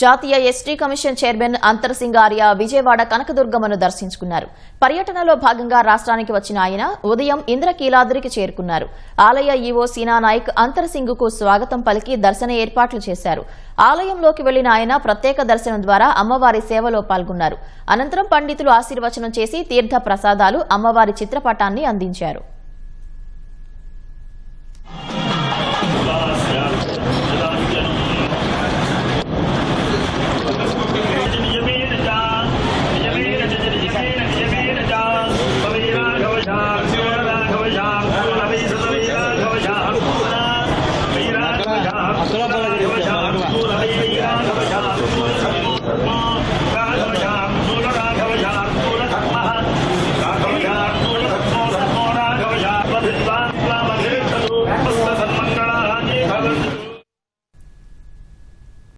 జాతీయ ST commission chairman అంతర్సింగ్ Arya Vijayawada కనకదుర్గమ్మను దర్శించుకున్నారు. పర్యటనలో భాగంగా రాష్ట్రానికి వచ్చిన ఆయన ఉదయం ఇంద్రకీలాద్రికి చేరుకున్నారు. ఆలయ ఈవో సీనా నాయక్ అంతర్సింగ్కు స్వాగతం పలికి దర్శన ఏర్పాట్లు చేశారు. ఆలయంలోకి వెళ్లిన ఆయన ప్రత్యేక దర్శనం ద్వారా అమ్మవారి సేవలో పాల్గొన్నారు. అనంతరం పండితులు ఆశీర్వచనం చేసి తీర్థ ప్రసాదాలు, అమ్మవారి చిత్రపటాన్ని అందించారు.